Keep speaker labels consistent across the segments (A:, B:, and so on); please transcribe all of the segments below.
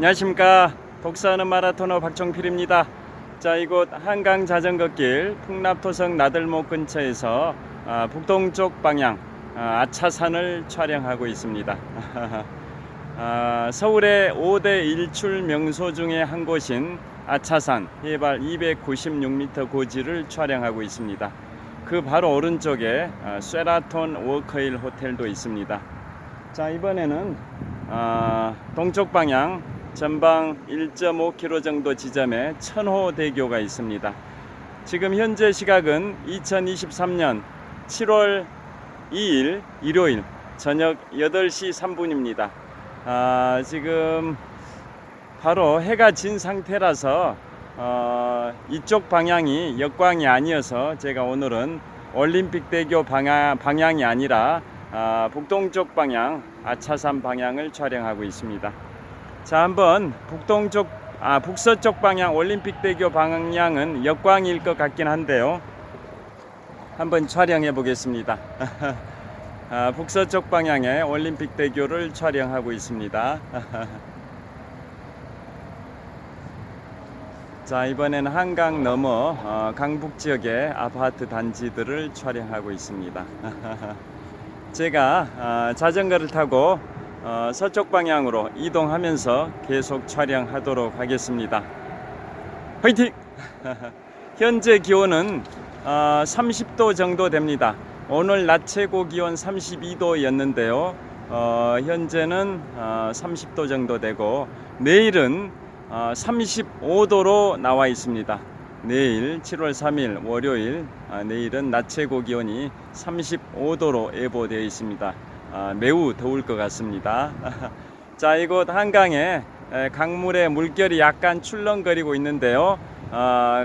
A: 안녕하십니까. 독서하는 마라토너 박종필입니다. 자, 이곳 한강 자전거길 풍납토성 나들목 근처에서 북동쪽 방향 아차산을 촬영하고 있습니다. 서울의 5대 일출 명소 중에 한 곳인 아차산 해발 296m 고지를 촬영하고 있습니다. 그 바로 오른쪽에 쉐라톤 워커힐 호텔도 있습니다. 자, 이번에는 동쪽 방향 전방 1.5km 정도 지점에 천호대교가 있습니다. 지금 현재 시각은 2023년 7월 2일 일요일 저녁 8시 3분입니다. 지금 바로 해가 진 상태라서 이쪽 방향이 역광이 아니어서 제가 오늘은 올림픽대교 방향이 아니라 북동쪽 방향 아차산 방향을 촬영하고 있습니다. 자, 한번 북서쪽 방향 올림픽대교 방향은 역광일 것 같긴 한데요. 한번 촬영해 보겠습니다. 북서쪽 방향의 올림픽대교를 촬영하고 있습니다. 자, 이번에는 한강 너머 강북 지역의 아파트 단지들을 촬영하고 있습니다. 제가 자전거를 타고 서쪽 방향으로 이동하면서 계속 촬영하도록 하겠습니다. 화이팅! 현재 기온은 30도 정도 됩니다. 오늘 낮 최고 기온 32도였는데요. 현재는 30도 정도 되고 내일은 35도로 나와 있습니다. 내일 7월 3일 월요일 내일은 낮 최고 기온이 35도로 예보되어 있습니다. 매우 더울 것 같습니다. 자, 이곳 한강에 강물의 물결이 약간 출렁거리고 있는데요.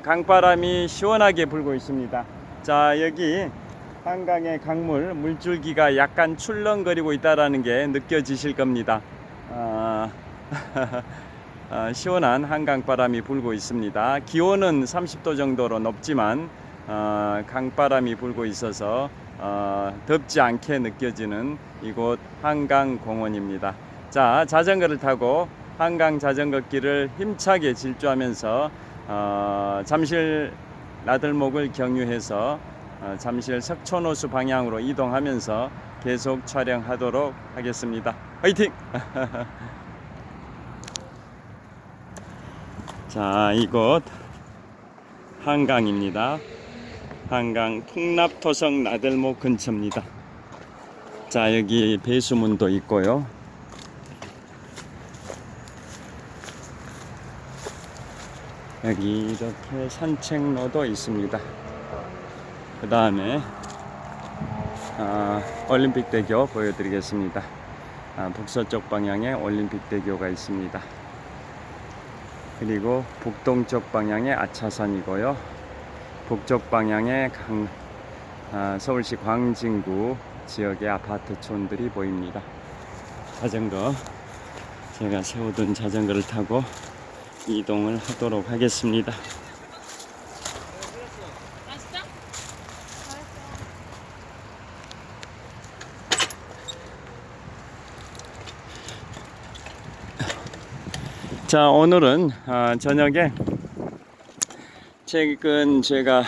A: 강바람이 시원하게 불고 있습니다. 자, 여기 한강의 강물 물줄기가 약간 출렁거리고 있다는 게 느껴지실 겁니다. 시원한 한강바람이 불고 있습니다. 기온은 30도 정도로 높지만 강바람이 불고 있어서 덥지 않게 느껴지는 이곳 한강공원입니다. 자, 자전거를 타고 한강 자전거길을 힘차게 질주하면서 잠실 나들목을 경유해서 잠실 석촌호수 방향으로 이동하면서 계속 촬영하도록 하겠습니다. 화이팅! 자, 이곳 한강입니다. 한강 풍납토성 나들목 근처입니다. 자, 여기 배수문도 있고요. 여기 이렇게 산책로도 있습니다. 그 다음에 올림픽대교 보여드리겠습니다. 북서쪽 방향에 올림픽대교가 있습니다. 그리고 북동쪽 방향에 아차산이고요. 북쪽 방향에 서울시 광진구 지역의 아파트촌들이 보입니다. 자전거, 제가 세워둔 자전거를 타고 이동을 하도록 하겠습니다. 자, 오늘은 저녁에 최근 제가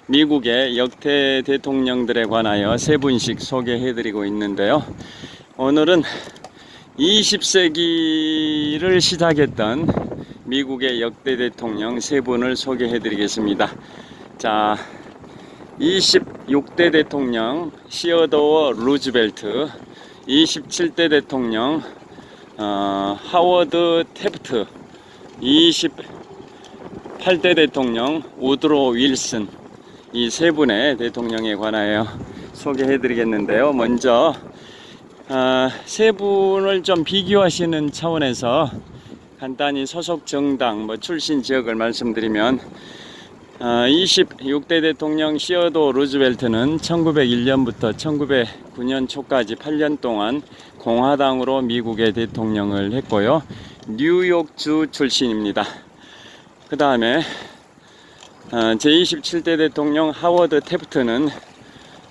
A: 미국의 역대 대통령들에 관하여 세 분씩 소개해 드리고 있는데요. 오늘은 20세기를 시작했던 미국의 역대 대통령 세 분을 소개해 드리겠습니다. 자, 26대 대통령 시어도어 루즈벨트, 27대 대통령 하워드 태프트, 28대 대통령 우드로 윌슨, 이 세 분의 대통령에 관하여 소개해 드리겠는데요. 먼저 세 분을 좀 비교하시는 차원에서 간단히 소속 정당, 출신 지역을 말씀드리면 26대 대통령 시어도 루즈벨트는 1901년부터 1909년 초까지 8년 동안 공화당으로 미국의 대통령을 했고요. 뉴욕주 출신입니다. 그 다음에 제27대 대통령 하워드 태프트는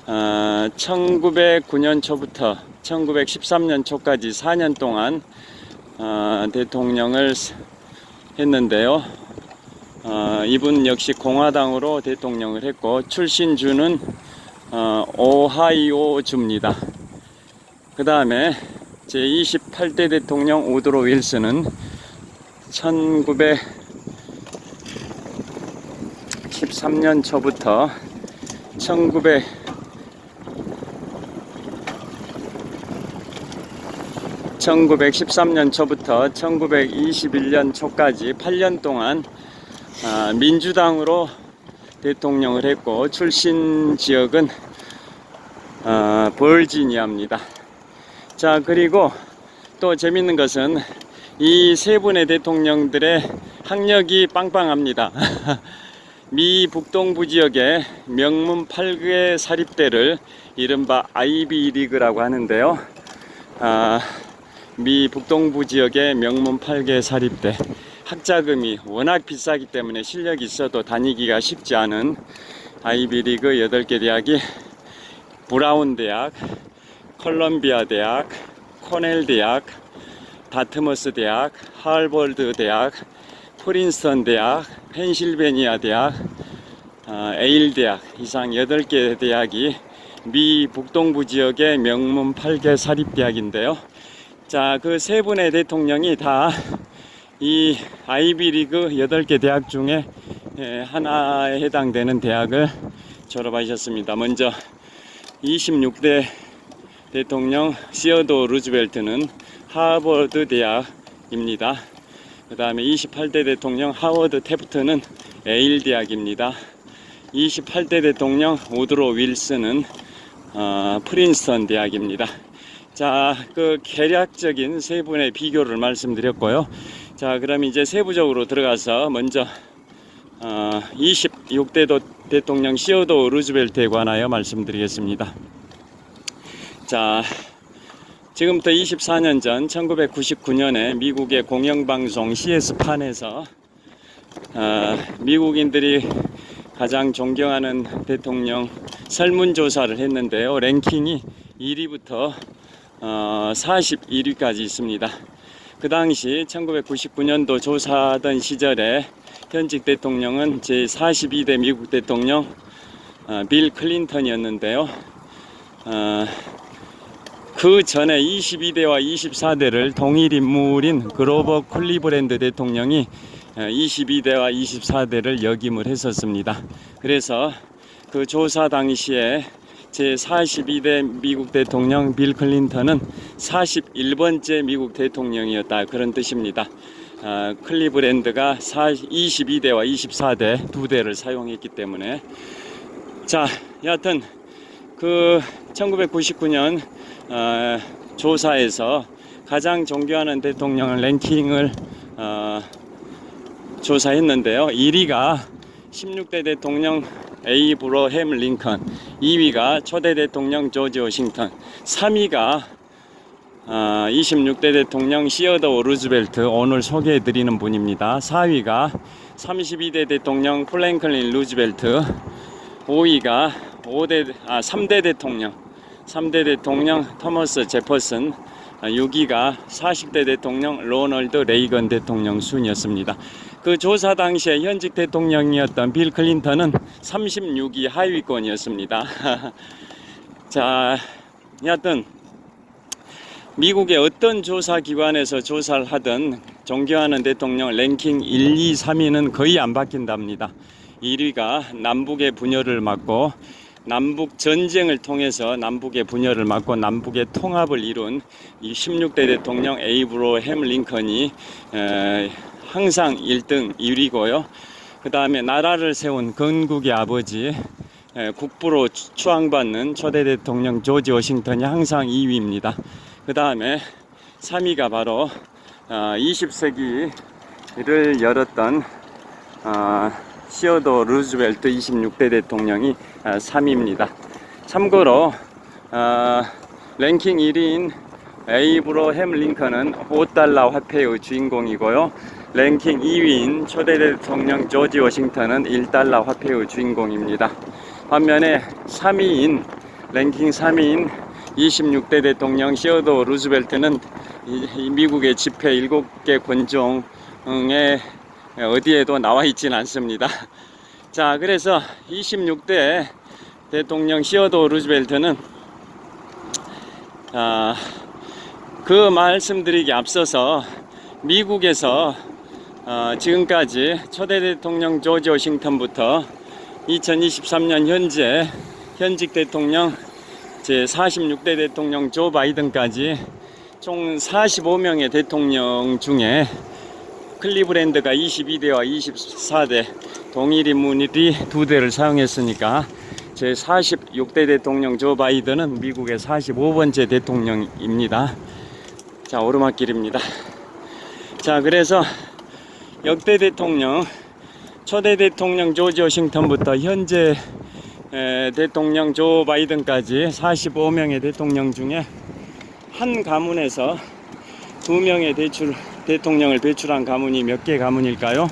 A: 1909년 초부터 1913년 초까지 4년 동안 대통령을 했는데요. 이분 역시 공화당으로 대통령을 했고 출신주는 오하이오주입니다. 그 다음에 제28대 대통령 우드로 윌슨은 1913년 초부터 1913년 초부터 1921년 초까지 8년 동안 민주당으로 대통령을 했고 출신 지역은 버지니아입니다. 자, 그리고 또 재밌는 것은 이 세 분의 대통령들의 학력이 빵빵합니다. 미 북동부 지역의 명문 8개 사립대를 이른바 아이비리그라고 하는데요. 미 북동부 지역의 명문 8개 사립대, 학자금이 워낙 비싸기 때문에 실력이 있어도 다니기가 쉽지 않은 아이비리그 8개 대학이 브라운 대학, 컬럼비아 대학, 코넬 대학, 다트머스 대학, 하버드 대학, 프린스턴 대학, 펜실베니아 대학, 에일 대학 이상 8개 대학이 미 북동부 지역의 명문 8개 사립대학인데요. 자, 그 세 분의 대통령이 다 이 아이비리그 8개 대학 중에 하나에 해당되는 대학을 졸업하셨습니다. 먼저 26대 대통령 시어도 루즈벨트는 하버드 대학입니다. 그 다음에 28대 대통령 하워드 태프트는 에일 대학입니다. 28대 대통령 우드로 윌슨은 프린스턴 대학입니다. 자, 그 개략적인 세 분의 비교를 말씀드렸고요. 자, 그럼 이제 세부적으로 들어가서 먼저 26대 대통령 시어도 루즈벨트에 관하여 말씀드리겠습니다. 자, 지금부터 24년 전 1999년에 미국의 공영방송 CS판에서 미국인들이 가장 존경하는 대통령 설문조사를 했는데요. 랭킹이 1위부터 41위까지 있습니다. 그 당시 1999년도 조사하던 시절에 현직 대통령은 제42대 미국 대통령 빌 클린턴이었는데요. 그 전에 22대와 24대를 동일 인물인 그로버 클리브랜드 대통령이 22대와 24대를 역임을 했었습니다. 그래서 그 조사 당시에 제42대 미국 대통령 빌 클린턴은 41번째 미국 대통령이었다, 그런 뜻입니다. 클리브랜드가 22대와 24대 두 대를 사용했기 때문에. 자, 여하튼 그 1999년 조사에서 가장 존경하는 대통령을 랭킹을 조사했는데요. 1위가 16대 대통령 에이브러햄 링컨, 2위가 초대 대통령 조지 워싱턴, 3위가 26대 대통령 시어도 루즈벨트, 오늘 소개해드리는 분입니다. 4위가 32대 대통령 프랭클린 루즈벨트, 5위가 3대 대통령 토머스 제퍼슨, 6위가 40대 대통령 로널드 레이건 대통령 순이었습니다. 그 조사 당시에 현직 대통령이었던 빌 클린턴은 36위 하위권이었습니다. 자, 여하튼 미국의 어떤 조사기관에서 조사를 하든 존경하는 대통령 랭킹 1, 2, 3위는 거의 안 바뀐답니다. 1위가 남북의 분열을 막고 남북 전쟁을 통해서 남북의 분열을 막고 남북의 통합을 이룬 이 16대 대통령 에이브러햄 링컨이 항상 1등 1위고요. 그 다음에 나라를 세운 건국의 아버지, 국부로 추앙받는 초대 대통령 조지 워싱턴이 항상 2위입니다. 그 다음에 3위가 바로 20세기를 열었던 시어도 루즈벨트 26대 대통령이 3위입니다. 참고로 랭킹 1위인 에이브러햄 링컨은 $5 화폐의 주인공이고요. 랭킹 2위인 초대 대통령 조지 워싱턴은 $1 화폐의 주인공입니다. 반면에 랭킹 3위인 26대 대통령 시어도 루즈벨트는 이 미국의 집회 7개 권종에 어디에도 나와 있지는 않습니다. 자, 그래서 26대 대통령 시어도 루즈벨트는 그 말씀드리기 앞서서 미국에서 지금까지 초대 대통령 조지 워싱턴부터 2023년 현직 대통령 제46대 대통령 조 바이든까지 총 45명의 대통령 중에 클리브랜드가 22대와 24대 동일 인물이 2대를 사용했으니까 제46대 대통령 조 바이든은 미국의 45번째 대통령입니다. 자, 오르막길입니다. 자, 그래서 역대 대통령 초대 대통령 조지 워싱턴부터 현재 대통령 조 바이든까지 45명의 대통령 중에 한 가문에서 2명의 대통령을 배출한 가문이 몇 개 가문일까요?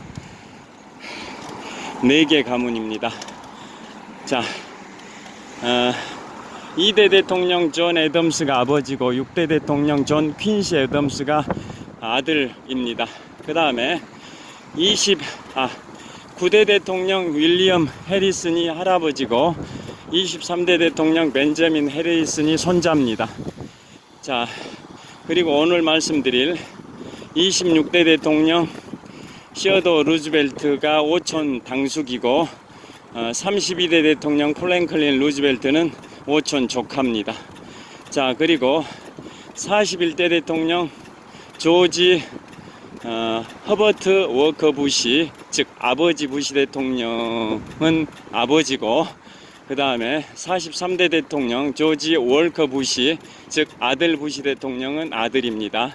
A: 4개 가문입니다. 자, 2대 대통령 존 애덤스가 아버지고 6대 대통령 존 퀸시 애덤스가 아들입니다. 그 다음에 9대 대통령 윌리엄 해리슨이 할아버지고 23대 대통령 벤저민 해리슨이 손자입니다. 자, 그리고 오늘 말씀드릴 26대 대통령 시어도 루즈벨트가 5촌 당숙이고 32대 대통령 프랭클린 루즈벨트는 5촌 조카입니다. 자, 그리고 41대 대통령 조지 허버트 워커 부시, 즉 아버지 부시 대통령은 아버지고, 그 다음에 43대 대통령 조지 월커 부시, 즉 아들 부시 대통령은 아들입니다.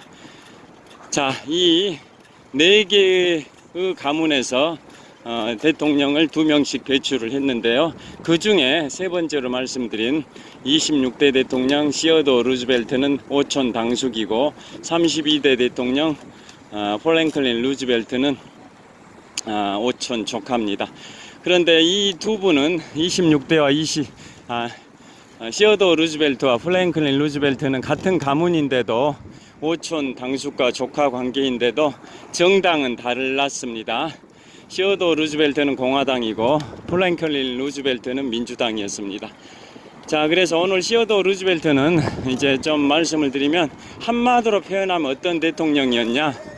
A: 자, 이 4개의 가문에서 대통령을 2명씩 배출을 했는데요. 그 중에 세 번째로 말씀드린 26대 대통령 시어도 루즈벨트는 5촌 당숙이고 32대 대통령 프랭클린 루즈벨트는 5촌 조카입니다. 그런데 이 두 분은 26대와 시어도 루즈벨트와 프랭클린 루즈벨트는 같은 가문인데도 5촌 당숙과 조카 관계인데도 정당은 달랐습니다. 시어도 루즈벨트는 공화당이고 프랭클린 루즈벨트는 민주당이었습니다. 자, 그래서 오늘 시어도 루즈벨트는 이제 좀 말씀을 드리면 한마디로 표현하면 어떤 대통령이었냐?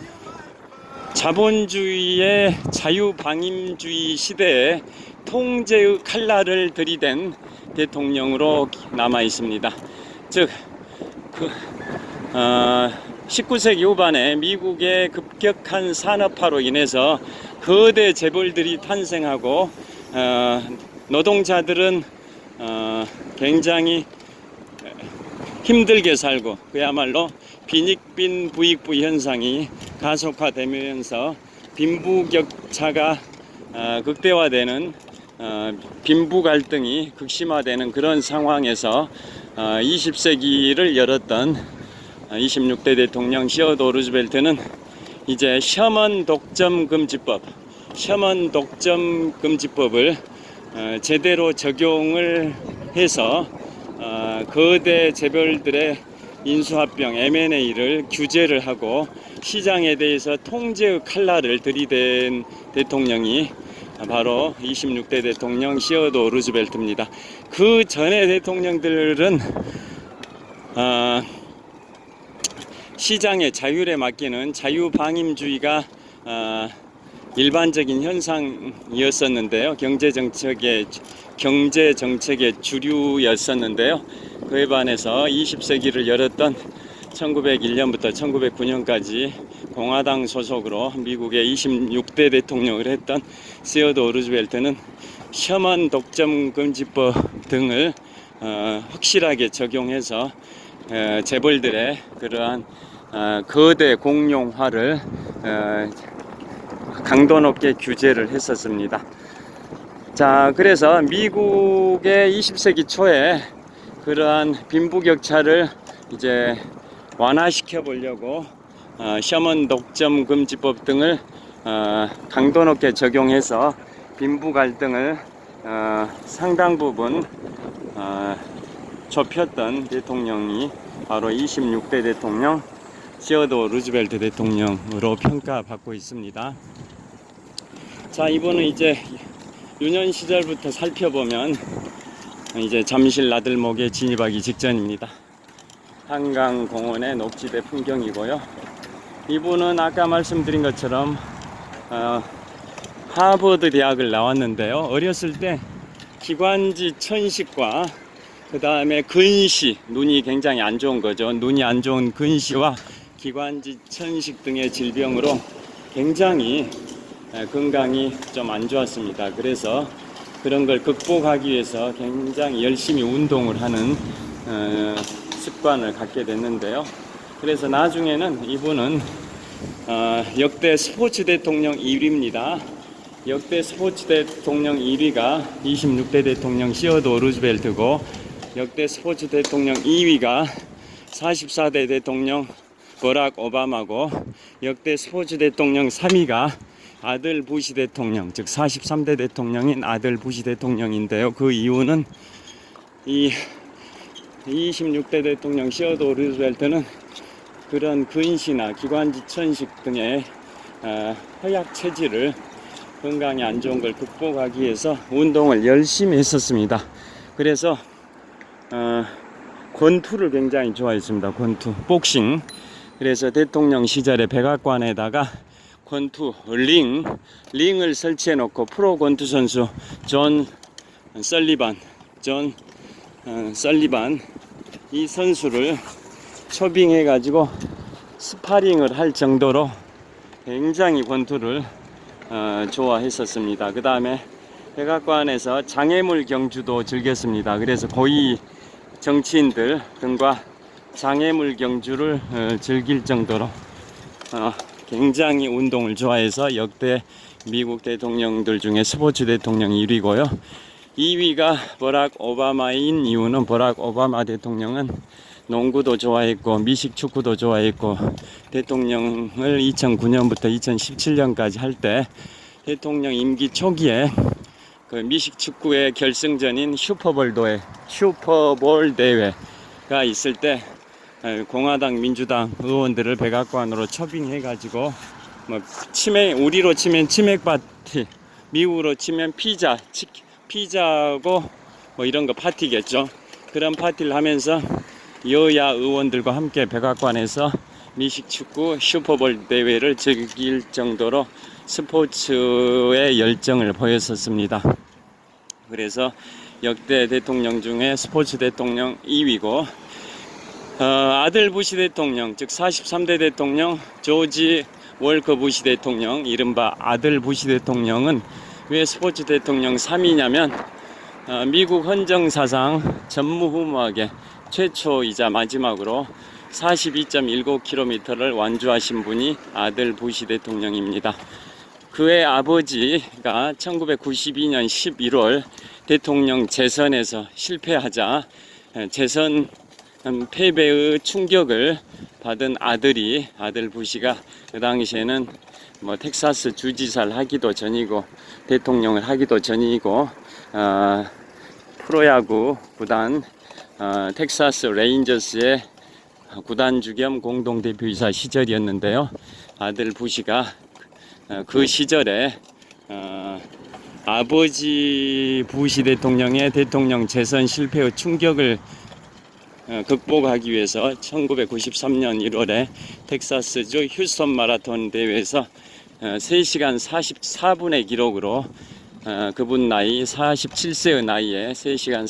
A: 자본주의의 자유방임주의 시대에 통제의 칼날을 들이댄 대통령으로 남아 있습니다. 즉 19세기 후반에 미국의 급격한 산업화로 인해서 거대 재벌들이 탄생하고 노동자들은 굉장히 힘들게 살고 그야말로 빈익빈 부익부 현상이 가속화되면서 빈부격차가 극대화되는 빈부 갈등이 극심화되는 그런 상황에서 20세기를 열었던 26대 대통령 시어도 루즈벨트는 이제 셔먼 독점 금지법을 제대로 적용을 해서 거대 재벌들의 인수합병 M&A를 규제를 하고 시장에 대해서 통제의 칼날을 들이댄 대통령이 바로 26대 대통령 시어도 루즈벨트입니다. 그 전의 대통령들은 시장의 자율에 맡기는 자유방임주의가 일반적인 현상이었었는데요. 경제정책의 주류였었는데요. 그에 반해서 20세기를 열었던 1901년부터 1909년까지 공화당 소속으로 미국의 26대 대통령을 했던 시어도 루즈벨트는 셔먼 독점 금지법 등을 확실하게 적용해서 재벌들의 그러한 거대 공룡화를 강도 높게 규제를 했었습니다. 자, 그래서 미국의 20세기 초에 그러한 빈부격차를 이제 완화시켜 보려고 셔먼 독점 금지법 등을 강도 높게 적용해서 빈부 갈등을 상당 부분 좁혔던 대통령이 바로 26대 대통령 시어도 루즈벨트 대통령으로 평가받고 있습니다. 자, 이번은 이제 유년 시절부터 살펴보면 이제 잠실 나들목에 진입하기 직전입니다. 한강공원의 녹지대 풍경이고요. 이분은 아까 말씀드린 것처럼 하버드 대학을 나왔는데요. 어렸을 때 기관지 천식과 그 다음에 근시, 눈이 굉장히 안 좋은 거죠. 눈이 안 좋은 근시와 기관지 천식 등의 질병으로 굉장히 건강이 좀 안 좋았습니다. 그래서 그런 걸 극복하기 위해서 굉장히 열심히 운동을 하는 습관을 갖게 됐는데요. 그래서 나중에는 이분은 역대 스포츠 대통령 1위입니다. 역대 스포츠 대통령 1위가 26대 대통령 시어도 루즈벨트고, 역대 스포츠 대통령 2위가 44대 대통령 버락 오바마고, 역대 스포츠 대통령 3위가 아들 부시 대통령, 즉 43대 대통령인 아들 부시 대통령인데요. 그 이유는 이 26대 대통령 시어도 루즈벨트는 그런 근시나 기관지 천식 등의 허약 체질을, 건강이 안 좋은 걸 극복하기 위해서 운동을 열심히 했었습니다. 그래서 권투를 굉장히 좋아했습니다. 권투, 복싱. 그래서 대통령 시절에 백악관에다가 권투 링을 설치해 놓고 프로 권투 선수 존 설리반 이 선수를 초빙해 가지고 스파링을 할 정도로 굉장히 권투를 좋아했었습니다. 그 다음에 백악관에서 장애물 경주도 즐겼습니다. 그래서 고위 정치인들 등과 장애물 경주를 즐길 정도로 굉장히 운동을 좋아해서 역대 미국 대통령들 중에 스포츠 대통령 1위고요. 2위가 버락 오바마인 이유는 버락 오바마 대통령은 농구도 좋아했고 미식 축구도 좋아했고, 대통령을 2009년부터 2017년까지 할 때 대통령 임기 초기에 그 미식 축구의 결승전인 슈퍼볼 대회가 있을 때 공화당 민주당 의원들을 백악관으로 초빙해 가지고 우리로 치면 치맥 파티, 미국으로 치면 피자고 뭐 이런 거 파티겠죠. 그런 파티를 하면서 여야 의원들과 함께 백악관에서 미식축구 슈퍼볼 대회를 즐길 정도로 스포츠의 열정을 보였었습니다. 그래서 역대 대통령 중에 스포츠 대통령 2위고, 아들 부시 대통령, 즉 43대 대통령 조지 월커 부시 대통령, 이른바 아들 부시 대통령은 왜 스포츠 대통령 3위냐면 미국 헌정사상 전무후무하게 최초이자 마지막으로 42.19km를 완주하신 분이 아들 부시 대통령입니다. 그의 아버지가 1992년 11월 대통령 재선에서 실패하자 재선 패배의 충격을 받은 아들 부시가 그 당시에는 텍사스 주지사를 하기도 전이고 대통령을 하기도 전이고 프로야구 구단 텍사스 레인저스의 구단주 겸 공동대표이사 시절이었는데요. 아들 부시가 그 시절에 아버지 부시 대통령의 대통령 재선 실패의 충격을 극복하기 위해서 1993년 1월에 텍사스주 휴스턴 마라톤 대회에서 3시간 44분의 기록으로 그분 나이 47세의 나이에 3시간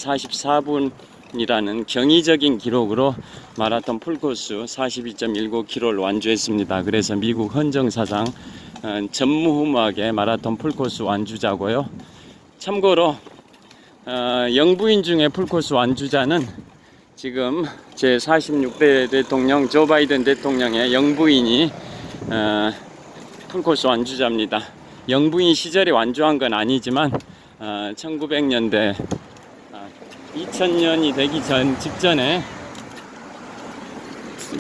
A: 44분이라는 경이적인 기록으로 마라톤 풀코스 42.19km를 완주했습니다. 그래서 미국 헌정사상 전무후무하게 마라톤 풀코스 완주자고요. 참고로 영부인 중에 풀코스 완주자는 지금 제46대 대통령 조 바이든 대통령의 영부인이 풀코스 완주자입니다. 영부인 시절에 완주한 건 아니지만 1900년대 2000년이 되기 직전에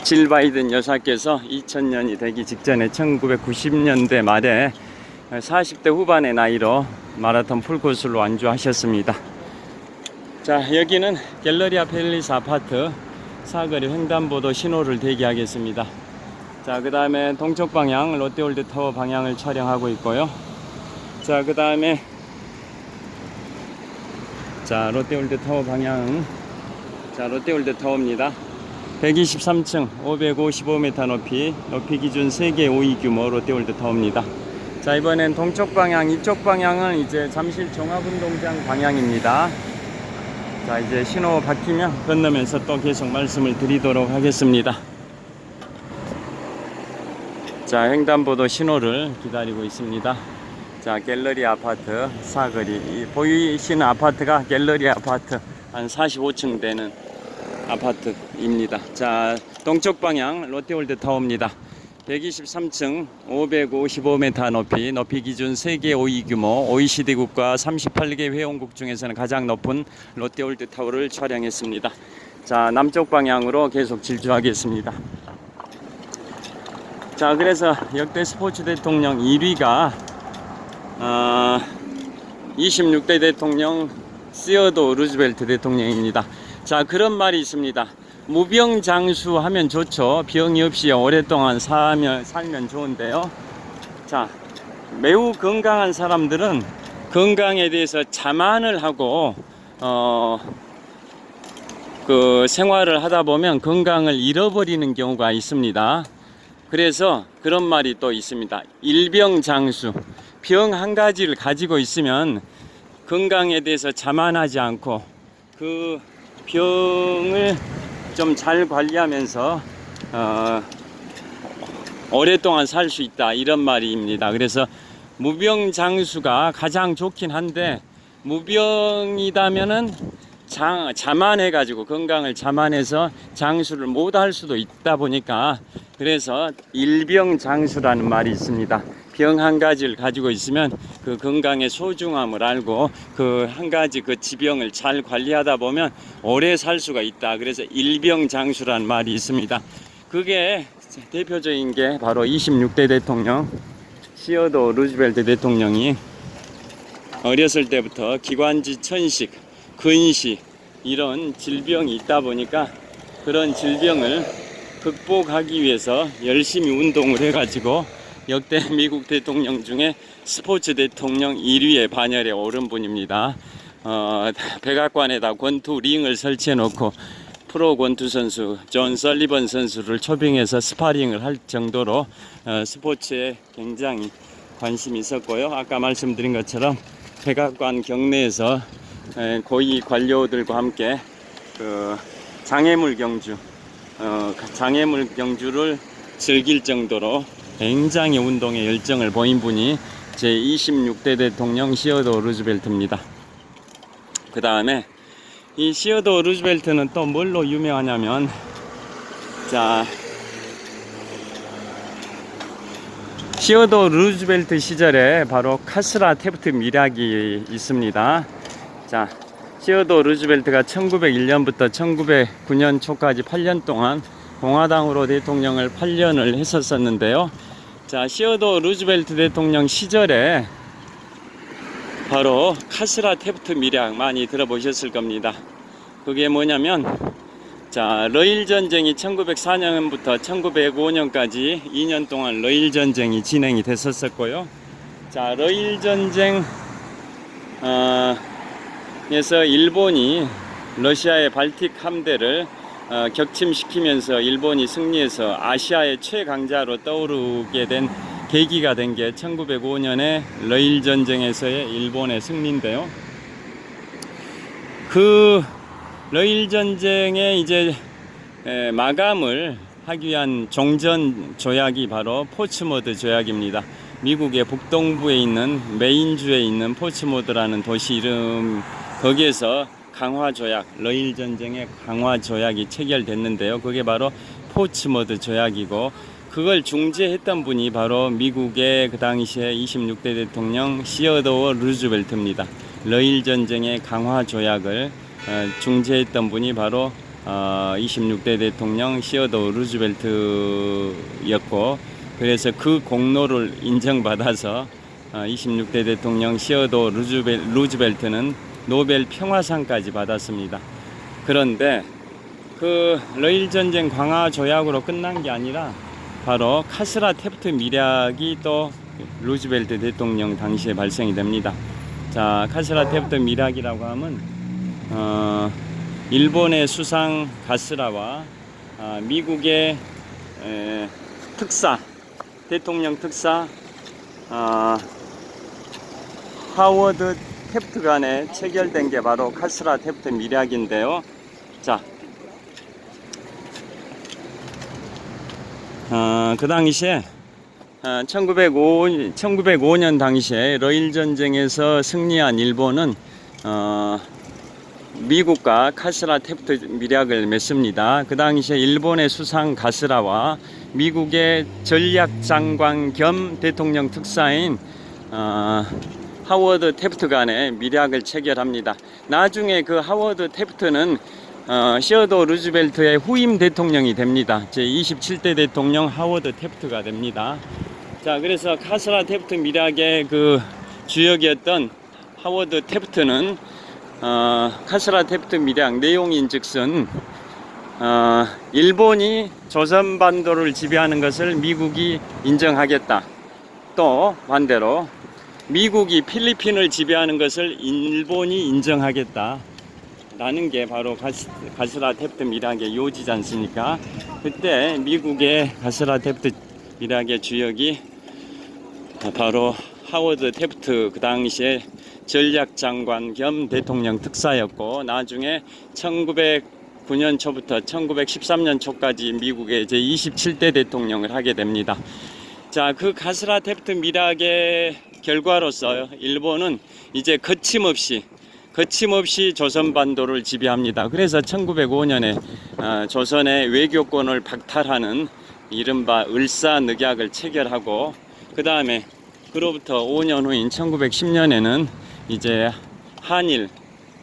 A: 질 바이든 여사께서 2000년이 되기 직전에 1990년대 말에 40대 후반의 나이로 마라톤 풀코스를 완주하셨습니다. 자, 여기는 갤러리아 팰리스 아파트 사거리 횡단보도 신호를 대기하겠습니다. 자, 그 다음에 동쪽 방향 롯데월드 타워 방향을 촬영하고 있고요. 자, 그 다음에 자, 롯데월드 타워 방향, 자, 롯데월드 타워입니다. 123층 555m 높이 기준 세계 5위 규모 롯데월드 타워입니다. 자, 이번엔 동쪽 방향, 이쪽 방향은 이제 잠실 종합운동장 방향입니다. 자, 이제 신호 바뀌면 건너면서 또 계속 말씀을 드리도록 하겠습니다. 자, 횡단보도 신호를 기다리고 있습니다. 자, 갤러리 아파트 사거리, 보이시는 아파트가 갤러리 아파트 한 45층 되는 아파트입니다. 자, 동쪽 방향 롯데월드 타워입니다. 123층 555m 높이 기준 세계 5위 규모 OECD 국가 38개 회원국 중에서는 가장 높은 롯데월드 타워를 촬영했습니다. 자, 남쪽 방향으로 계속 질주하겠습니다. 자, 그래서 역대 스포츠 대통령 1위가 26대 대통령 시어도 루즈벨트 대통령입니다. 자, 그런 말이 있습니다. 무병장수 하면 좋죠. 병이 없이 오랫동안 살면 좋은데요. 자, 매우 건강한 사람들은 건강에 대해서 자만을 하고 그 생활을 하다 보면 건강을 잃어버리는 경우가 있습니다. 그래서 그런 말이 또 있습니다. 일병장수, 병 한 가지를 가지고 있으면 건강에 대해서 자만하지 않고 그 병을 좀 잘 관리하면서 오랫동안 살 수 있다, 이런 말입니다. 그래서 무병장수가 가장 좋긴 한데, 무병이다면은 자만해 가지고 건강을 자만해서 장수를 못 할 수도 있다 보니까, 그래서 일병장수라는 말이 있습니다. 병 한 가지를 가지고 있으면 그 건강의 소중함을 알고 그 한 가지 그 지병을 잘 관리하다 보면 오래 살 수가 있다. 그래서 일병장수라는 말이 있습니다. 그게 대표적인 게 바로 26대 대통령 시어도 루즈벨트 대통령이 어렸을 때부터 기관지 천식, 근시 이런 질병이 있다 보니까 그런 질병을 극복하기 위해서 열심히 운동을 해가지고 역대 미국 대통령 중에 스포츠 대통령 1위의 반열에 오른 분입니다. 백악관에다 권투 링을 설치해 놓고 프로 권투 선수 존 설리번 선수를 초빙해서 스파링을 할 정도로 스포츠에 굉장히 관심이 있었고요. 아까 말씀드린 것처럼 백악관 경내에서 고위 관료들과 함께 그 장애물 경주를 즐길 정도로 굉장히 운동에 열정을 보인 분이 제26대 대통령 시어도 루즈벨트입니다. 그 다음에 이 시어도 루즈벨트는 또 뭘로 유명하냐면, 자, 시어도 루즈벨트 시절에 바로 카스라 태프트 밀약이 있습니다. 자, 시어도 루즈벨트가 1901년부터 1909년 초까지 8년 동안 공화당으로 대통령을 8년을 했었는데요. 자, 시어도 루즈벨트 대통령 시절에 바로 카스라 태프트 밀약 많이 들어보셨을 겁니다. 그게 뭐냐면, 자, 러일 전쟁이 1904년부터 1905년까지 2년 동안 러일 전쟁이 진행이 됐었고요. 자, 러일 전쟁 에서 일본이 러시아의 발틱 함대를 격침시키면서 일본이 승리해서 아시아의 최강자로 떠오르게 된 계기가 된 게 1905년의 러일 전쟁에서의 일본의 승리인데요. 그 러일 전쟁의 이제 마감을 하기 위한 종전 조약이 바로 포츠모드 조약입니다. 미국의 북동부에 있는 메인주에 있는 포츠모드라는 도시 이름, 거기에서 강화 조약, 러일 전쟁의 강화 조약이 체결됐는데요. 그게 바로 포츠모드 조약이고, 그걸 중재했던 분이 바로 미국의 그 당시에 26대 대통령 시어도 루즈벨트입니다. 러일 전쟁의 강화 조약을 중재했던 분이 바로 26대 대통령 시어도 루즈벨트였고, 그래서 그 공로를 인정받아서 26대 대통령 시어도 루즈벨트는 노벨 평화상까지 받았습니다. 그런데 그 러일 전쟁 강화 조약으로 끝난 게 아니라 바로 카스라 테프트 미략이 또 루즈벨트 대통령 당시에 발생이 됩니다. 자, 카스라 테프트 미략이라고 하면 일본의 수상 가스라와 미국의 특사, 대통령 특사 하워드 테프트 간에 체결된 게 바로 카스라 테프트 미략인데요. 자, 그 당시에 1905년 당시에 러일 전쟁에서 승리한 일본은 미국과 카스라 테프트 미략을 맺습니다. 그 당시에 일본의 수상 가스라와 미국의 전략장관 겸 대통령 특사인 하워드 테프트 간의 미략을 체결합니다. 나중에 그 하워드 테프트는 시어도 루즈벨트의 후임 대통령이 됩니다. 제27대 대통령 하워드 테프트가 됩니다. 자, 그래서 카스라 테프트 미략의 그 주역이었던 하워드 테프트는 카스라 테프트 미략 내용인즉슨 일본이 조선반도를 지배하는 것을 미국이 인정하겠다. 또 반대로 미국이 필리핀을 지배하는 것을 일본이 인정하겠다. 라는 게 바로 카스라 테프트 미략의 요지지 않습니까? 그때 미국의 카스라 테프트 미략의 주역이 바로 하워드 테프트, 그 당시에 전략장관 겸 대통령 특사였고, 나중에 1909년 초부터 1913년 초까지 미국의 제27대 대통령을 하게 됩니다. 자, 그 카스라 테프트 미략의 결과로서 일본은 이제 거침없이 조선반도를 지배합니다. 그래서 1905년에 조선의 외교권을 박탈하는 이른바 을사늑약을 체결하고, 그 다음에 그로부터 5년 후인 1910년에는 이제 한일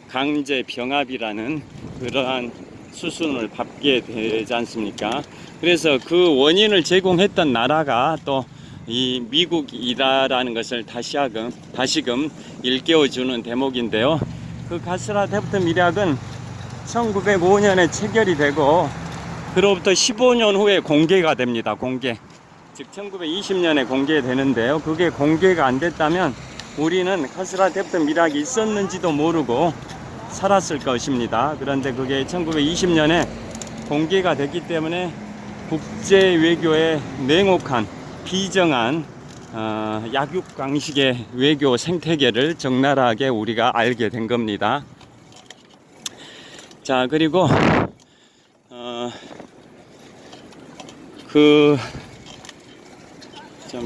A: 강제 병합이라는 그러한 수순을 밟게 되지 않습니까? 그래서 그 원인을 제공했던 나라가 또 이 미국이다라는 것을 다시금 일깨워주는 대목인데요. 그 카스라 테프트 미략은 1905년에 체결이 되고, 그로부터 15년 후에 공개가 됩니다. 즉 1920년에 공개되는데요. 그게 공개가 안 됐다면 우리는 카스라 테프트 미략이 있었는지도 모르고 살았을 것입니다. 그런데 그게 1920년에 공개가 됐기 때문에 국제 외교의 냉혹한 비정한 약육강식의 외교 생태계를 적나라하게 우리가 알게 된 겁니다. 자, 그리고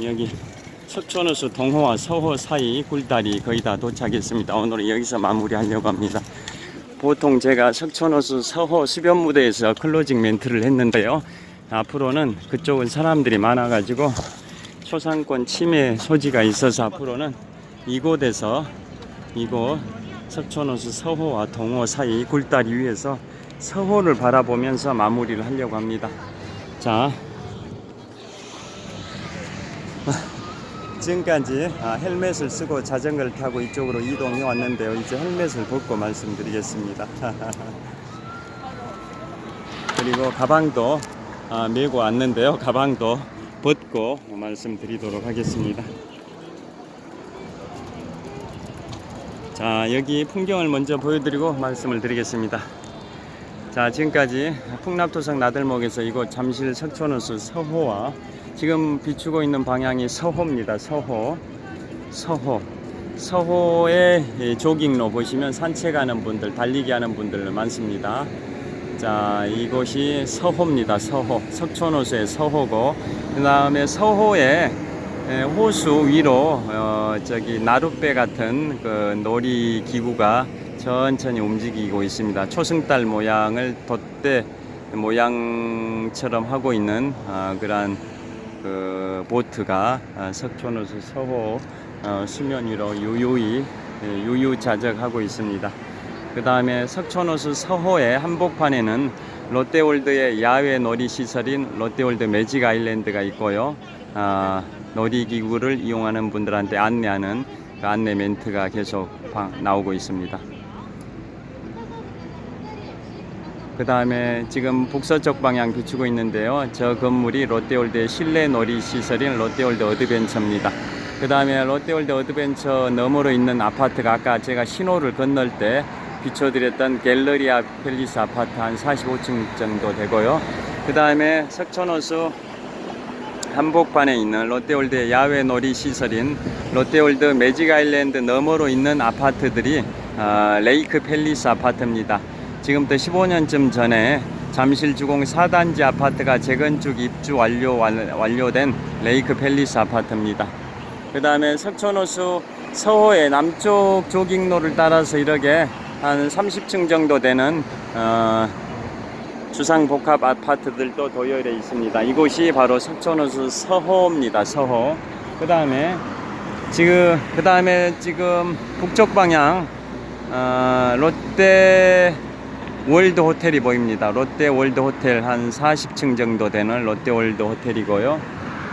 A: 여기 석촌호수 동호와 서호 사이 굴다리 거의 다 도착했습니다. 오늘은 여기서 마무리하려고 합니다. 보통 제가 석촌호수 서호 수변무대에서 클로징 멘트를 했는데요. 앞으로는 그쪽은 사람들이 많아가지고 초상권 침해 소지가 있어서 앞으로는 이곳 석촌호수 서호와 동호 사이 굴다리 위에서 서호를 바라보면서 마무리를 하려고 합니다. 자, 지금까지 헬멧을 쓰고 자전거를 타고 이쪽으로 이동해 왔는데요. 이제 헬멧을 벗고 말씀드리겠습니다. 그리고 가방도 메고 왔는데요. 가방도 벗고 말씀드리도록 하겠습니다. 자, 여기 풍경을 먼저 보여드리고 말씀을 드리겠습니다. 자, 지금까지 풍납토성 나들목에서 이곳 잠실 석촌호수 서호와 지금 비추고 있는 방향이 서호입니다. 서호의 조깅로 보시면 산책하는 분들, 달리기 하는 분들 많습니다. 자, 이곳이 서호입니다. 석촌호수의 서호고, 그 다음에 서호의 호수 위로 나룻배 같은 그 놀이기구가 천천히 움직이고 있습니다. 초승달 모양을 돛대 모양처럼 하고 있는 그러한 그 보트가 석촌호수 서호 수면 위로 유유자적하고 있습니다. 그 다음에 석촌호수 서호의 한복판에는 롯데월드의 야외 놀이시설인 롯데월드 매직 아일랜드가 있고요. 놀이기구를 이용하는 분들한테 안내하는 그 안내 멘트가 계속 나오고 있습니다. 그 다음에 지금 북서쪽 방향 비추고 있는데요. 저 건물이 롯데월드의 실내 놀이시설인 롯데월드 어드벤처입니다. 그 다음에 롯데월드 어드벤처 너머로 있는 아파트가 아까 제가 신호를 건널 때 비춰드렸던 갤러리아 팰리스 아파트 한 45층 정도 되고요. 그 다음에 석촌호수 한복판에 있는 롯데월드의 야외 놀이 시설인 롯데월드 매직 아일랜드 너머로 있는 아파트들이 레이크 팰리스 아파트입니다. 지금부터 15년쯤 전에 잠실 주공 4단지 아파트가 재건축 입주 완료된 레이크 팰리스 아파트입니다. 그 다음에 석촌호수 서호의 남쪽 조깅로를 따라서 이렇게 한 30층 정도 되는 주상복합 아파트들도 도열해 있습니다. 이곳이 바로 석촌호수 서호입니다. 서호. 그 다음에 지금 북쪽 방향 롯데 월드 호텔이 보입니다. 롯데 월드 호텔 한 40층 정도 되는 롯데 월드 호텔이고요.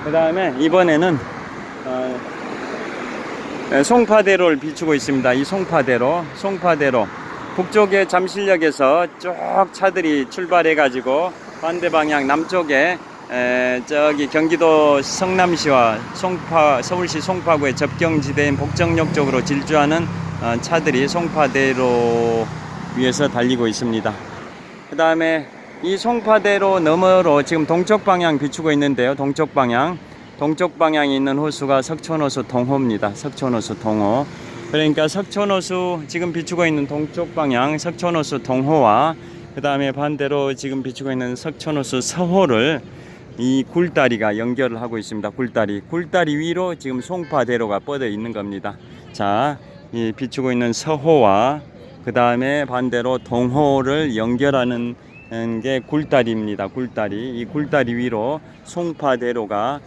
A: 그 다음에 이번에는 송파대로를 비추고 있습니다. 이 송파대로 북쪽의 잠실역에서 쭉 차들이 출발해 가지고 반대 방향 남쪽에 저기 경기도 성남시와 서울시 송파구의 접경지대인 복정역 쪽으로 질주하는 차들이 송파대로 위에서 달리고 있습니다. 그 다음에 이 송파대로 너머로 지금 동쪽 방향 비추고 있는데요. 동쪽 방향에 있는 호수가 석촌호수 동호입니다. 석촌호수 동호. 그러니까 석촌호수 지금 비추고 있는 동쪽 방향 석촌호수 동호와 그 다음에 반대로 지금 비추고 있는 석촌호수 서호를 이 굴다리가 연결을 하고 있습니다. 굴다리 위로 지금 송파대로가 뻗어 있는 겁니다. 자, 이 비추고 있는 서호와 그 다음에 반대로 동호를 연결하는 게 굴다리입니다. 이 굴다리 위로 송파대로가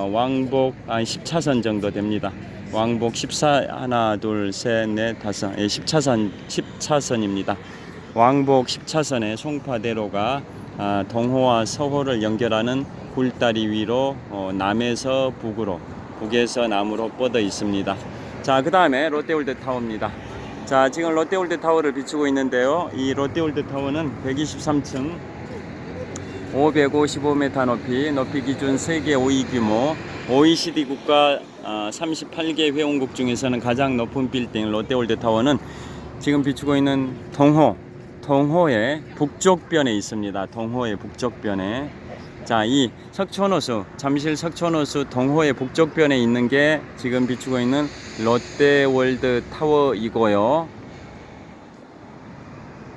A: 왕복 10차선 정도 됩니다. 왕복 10차선입니다. 왕복 10차선의 송파대로가 동호와 서호를 연결하는 굴다리 위로 남에서 북으로, 북에서 남으로 뻗어 있습니다. 자, 그 다음에 롯데월드 타워입니다. 자, 지금 롯데월드 타워를 비추고 있는데요. 이 롯데월드 타워는 123층 555m 높이 기준 세계 5위 규모 OECD 국가 38개 회원국 중에서는 가장 높은 빌딩 롯데월드 타워는 지금 비추고 있는 동호의 북쪽변에 있습니다. 동호의 북쪽변에. 자, 이 잠실 석촌호수 동호의 북쪽변에 있는 게 지금 비추고 있는 롯데월드 타워이고요.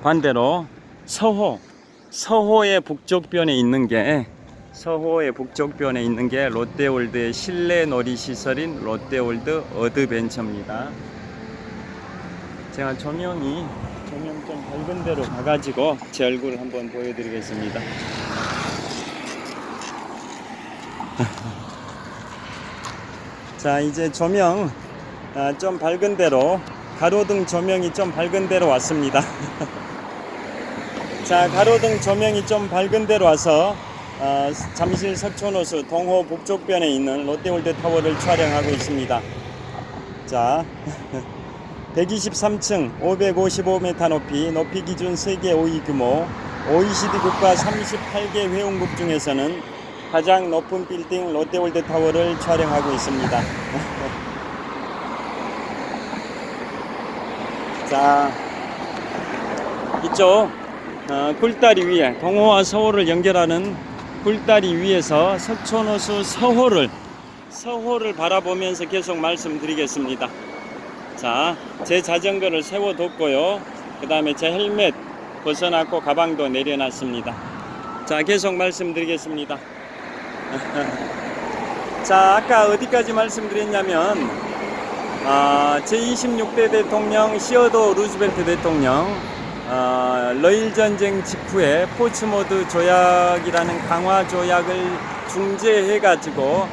A: 반대로 서호의 북쪽변에 있는 게 롯데월드의 실내 놀이시설인 롯데월드 어드벤처입니다. 제가 조명 좀 밝은 데로 가가지고 제 얼굴을 한번 보여드리겠습니다. 자, 이제 조명 좀 밝은 데로, 가로등 조명이 좀 밝은 데로 왔습니다. 자, 가로등 조명이 좀 밝은 데로 와서 잠실 석촌호수 동호 북쪽변에 있는 롯데월드 타워를 촬영하고 있습니다. 자, 123층 555m 높이 기준 세계 5위 규모 OECD 국가 38개 회원국 중에서는 가장 높은 빌딩 롯데월드 타워를 촬영하고 있습니다. 자, 이쪽 굴다리 위에 동호와 서호를 연결하는 굴다리 위에서 석촌호수 서호를 바라보면서 계속 말씀드리겠습니다. 자, 제 자전거를 세워뒀고요. 그 다음에 제 헬멧 벗어났고 가방도 내려놨습니다. 자, 계속 말씀드리겠습니다. 자, 아까 어디까지 말씀드렸냐면 제26대 대통령 시어도 루즈벨트 대통령 러일 전쟁 직후에 포츠모드 조약이라는 강화 조약을 중재해 가지고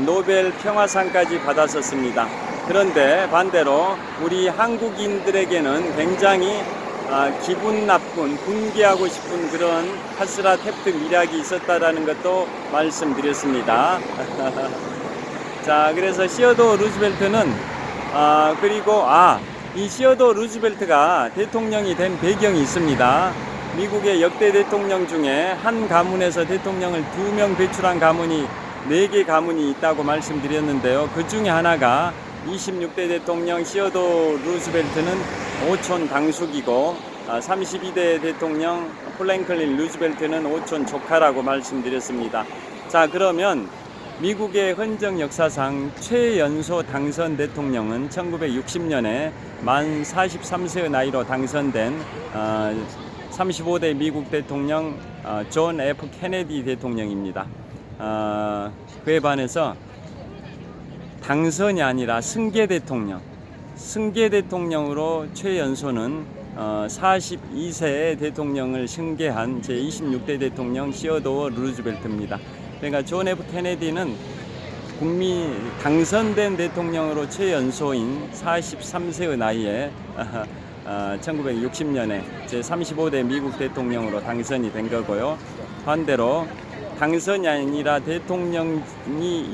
A: 노벨 평화상까지 받았었습니다. 그런데 반대로 우리 한국인들에게는 굉장히 기분 나쁜, 분개하고 싶은 그런 카스라 탭트 미략이 있었다라는 것도 말씀드렸습니다. 자, 그래서 시어도 루즈벨트는 이 시어도 루즈벨트가 대통령이 된 배경이 있습니다. 미국의 역대 대통령 중에 한 가문에서 대통령을 2명 배출한 가문이 4개 가문이 있다고 말씀드렸는데요. 그 중에 하나가 26대 대통령 시어도 루즈벨트는 오촌 당숙이고 32대 대통령 프랭클린 루즈벨트는 오촌 조카라고 말씀드렸습니다. 자, 그러면 미국의 헌정 역사상 최연소 당선 대통령은 1960년에 만 43세의 나이로 당선된 35대 미국 대통령 존 F 케네디 대통령입니다. 그에 반해서 당선이 아니라 승계 대통령으로 최연소는 42세의 대통령을 승계한 제26대 대통령 시어도어 루즈벨트입니다. 그러니까 존 F 케네디는 당선된 대통령으로 최연소인 43세의 나이에 1960년에 제35대 미국 대통령으로 당선이 된 거고요. 반대로 당선이 아니라 대통령이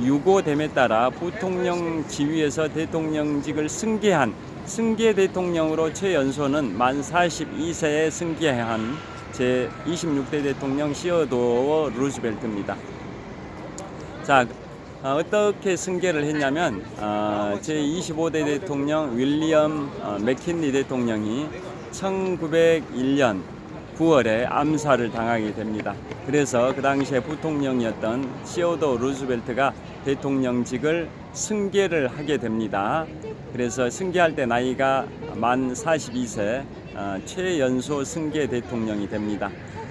A: 유고됨에 따라 부통령 지위에서 대통령직을 승계한 승계 대통령으로 최연소는 만 42세에 승계한 제26대 대통령 시어도어 루즈벨트입니다. 자, 어떻게 승계를 했냐면 제25대 대통령 윌리엄 맥킨리 대통령이 1901년 9월에 암살을 당하게 됩니다. 그래서 그 당시에 부통령이었던 시어도 루즈벨트가 대통령직을 승계를 하게 됩니다. 그래서 승계할 때 나이가 만 42세 최연소 승계 대통령이 됩니다.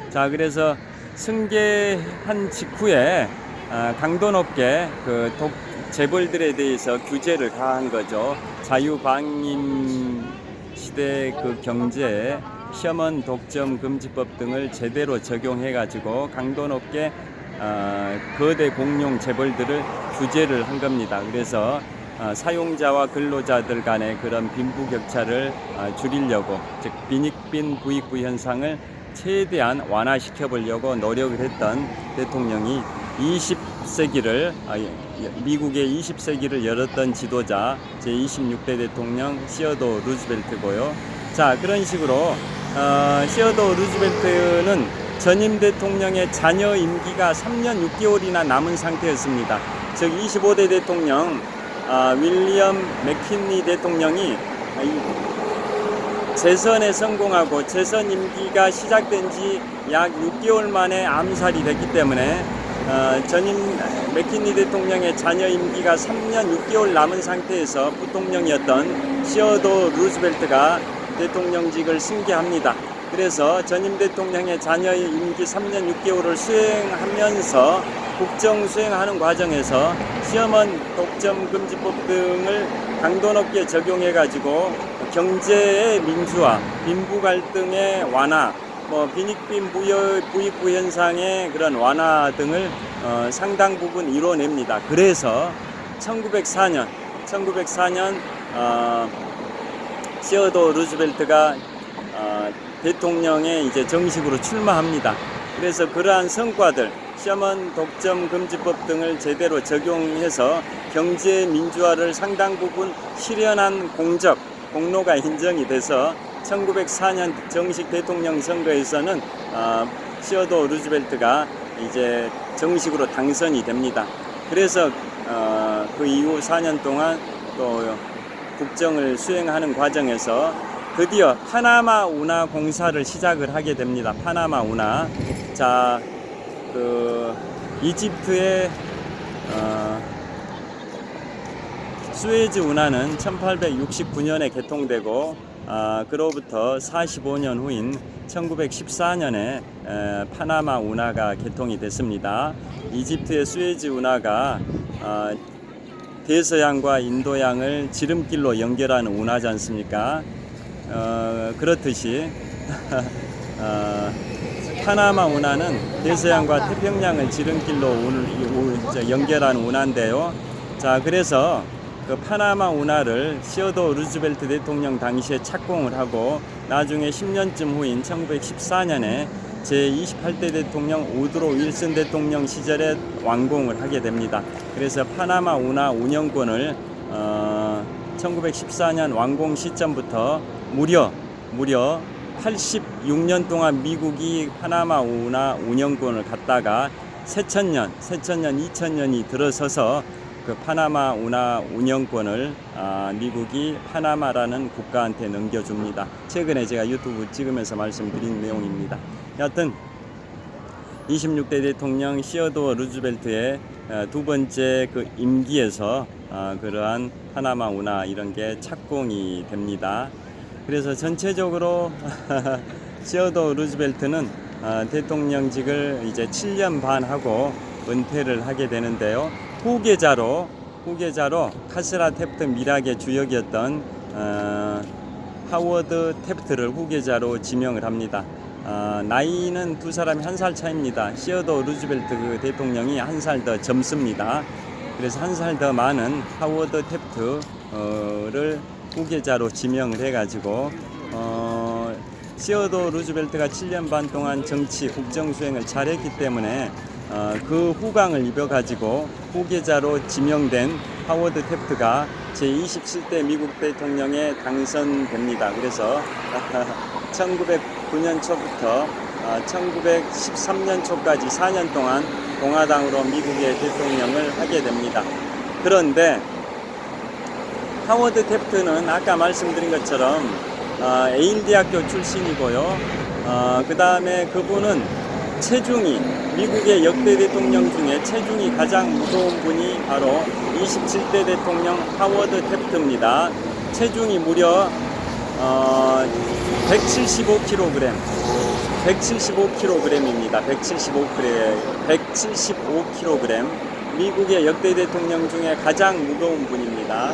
A: 자, 그래서 승계한 직후에 강도 높게 그 재벌들에 대해서 규제를 가한 거죠. 자유방임 시대 그 경제에 셔먼 독점 금지법 등을 제대로 적용해 가지고 강도 높게 거대 공룡 재벌들을 규제를 한 겁니다. 그래서 사용자와 근로자들 간의 그런 빈부격차를 줄이려고, 즉 빈익빈 부익부 현상을 최대한 완화시켜 보려고 노력을 했던 대통령이 미국의 20세기를 열었던 지도자 제26대 대통령 시어도 루즈벨트고요. 자, 그런 식으로 시어도 루즈벨트는 전임 대통령의 자녀 임기가 3년 6개월이나 남은 상태였습니다. 즉 25대 대통령 윌리엄 맥킨리 대통령이 재선에 성공하고 재선 임기가 시작된 지 약 6개월 만에 암살이 됐기 때문에 전임 맥킨리 대통령의 자녀 임기가 3년 6개월 남은 상태에서 부통령이었던 시어도 루즈벨트가 대통령직을 승계합니다. 그래서 전임 대통령의 자녀 임기 3년 6개월을 수행하면서 국정 수행하는 과정에서 셔먼 독점 금지법 등을 강도 높게 적용해 가지고 경제의 민주화, 빈부 갈등의 완화, 빈익빈 부익부 현상의 그런 완화 등을 상당 부분 이뤄냅니다. 그래서 1904년 시어도 루즈벨트가 대통령에 이제 정식으로 출마합니다. 그래서 그러한 성과들, 셔먼 독점 금지법 등을 제대로 적용해서 경제 민주화를 상당 부분 실현한 공로가 인정이 돼서 1904년 정식 대통령 선거에서는 시어도 루즈벨트가 이제 정식으로 당선이 됩니다. 그래서 그 이후 4년 동안 또 국정을 수행하는 과정에서 드디어 파나마 운하 공사를 시작을 하게 됩니다. 파나마 운하. 자, 그 이집트의 수에즈 운하는 1869년에 개통되고 그로부터 45년 후인 1914년에 파나마 운하가 개통이 됐습니다. 이집트의 수에즈 운하가 대서양과 인도양을 지름길로 연결하는 운하지 않습니까? 그렇듯이 파나마 운하는 대서양과 태평양을 지름길로 연결하는 운하인데요. 자, 그래서 그 파나마 운하를 시어도 루즈벨트 대통령 당시에 착공을 하고 나중에 10년쯤 후인 1914년에 제28대 대통령 우드로 윌슨 대통령 시절에 완공을 하게 됩니다. 그래서 파나마 운하 운영권을 1914년 완공 시점부터 무려 86년 동안 미국이 파나마 운하 운영권을 갖다가 새천년 2000년이 들어서서 그 파나마 운하 운영권을 미국이 파나마라는 국가한테 넘겨줍니다. 최근에 제가 유튜브 찍으면서 말씀드린 내용입니다. 여하튼 26대 대통령 시어도어 루즈벨트의 두 번째 그 임기에서 그러한 파나마 운하 이런 게 착공이 됩니다. 그래서 전체적으로 시어도어 루즈벨트는 대통령직을 이제 7년 반 하고 은퇴를 하게 되는데요. 후계자로 카스라 탭트 밀락의 주역이었던 하워드 탭트를 후계자로 지명을 합니다. 나이는 두 사람이 1살 차이입니다. 시어도어 루즈벨트 그 대통령이 1살 더 젊습니다. 그래서 1살 더 많은 하워드 탭트를 후계자로 지명을 해가지고 시어도어 루즈벨트가 7년 반 동안 정치 국정 수행을 잘했기 때문에 그 후광을 입어가지고 후계자로 지명된 하워드 탭트가 제27대 미국 대통령에 당선됩니다. 그래서 1909년 초부터 1913년 초까지 4년 동안 공화당으로 미국의 대통령을 하게 됩니다. 그런데 하워드 탭트는 아까 말씀드린 것처럼 에일 대학교 출신이고요. 그 다음에 그분은 체중이 미국의 역대 대통령 중에 체중이 가장 무거운 분이 바로 27대 대통령 하워드 탭트입니다. 체중이 무려 175kg입니다. 175kg. 미국의 역대 대통령 중에 가장 무거운 분입니다.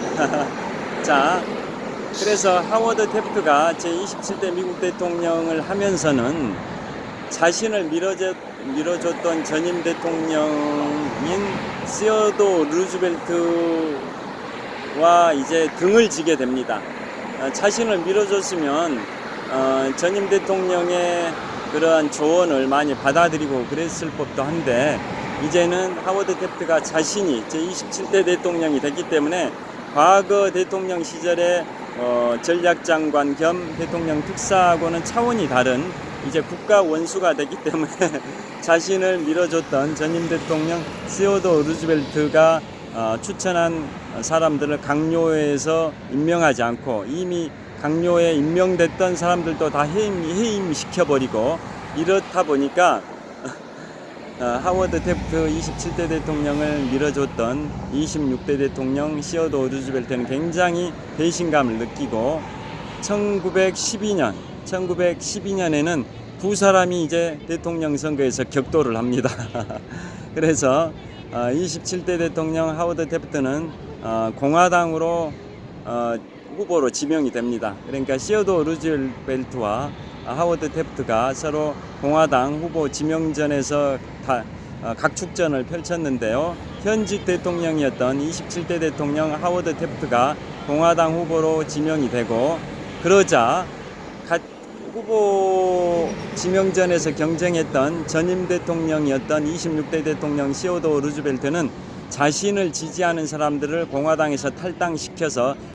A: 자, 그래서 하워드 탭트가 제27대 미국 대통령을 하면서는 자신을 밀어줬던 전임 대통령인 시어도어 루즈벨트와 이제 등을 지게 됩니다. 자신을 밀어줬으면 전임 대통령의 그러한 조언을 많이 받아들이고 그랬을 법도 한데 이제는 하워드 탭트가 자신이 제27대 대통령이 됐기 때문에 과거 대통령 시절에 전략장관 겸 대통령 특사하고는 차원이 다른 이제 국가 원수가 됐기 때문에 자신을 밀어줬던 전임 대통령 시어도어 루즈벨트가 추천한 사람들을 강요해서 임명하지 않고 이미 강요에 임명됐던 사람들도 다 해임시켜버리고 이렇다 보니까 하워드 탭트 27대 대통령을 밀어줬던 26대 대통령 시어도어 루즈벨트는 굉장히 배신감을 느끼고 1912년에는 두 사람이 이제 대통령 선거에서 격돌을 합니다. 그래서 27대 대통령 하워드 탭트는 공화당으로 후보로 지명이 됩니다. 그러니까 시어도어 루즈벨트와 하워드 탭트가 서로 공화당 후보 지명전에서 각축전을 펼쳤는데요. 현직 대통령이었던 27대 대통령 하워드 탭트가 공화당 후보로 지명이 되고 그러자 후보 지명전에서 경쟁했던 전임 대통령이었던 26대 대통령 시어도어 루즈벨트는 자신을 지지하는 사람들을 공화당에서 탈당시켜서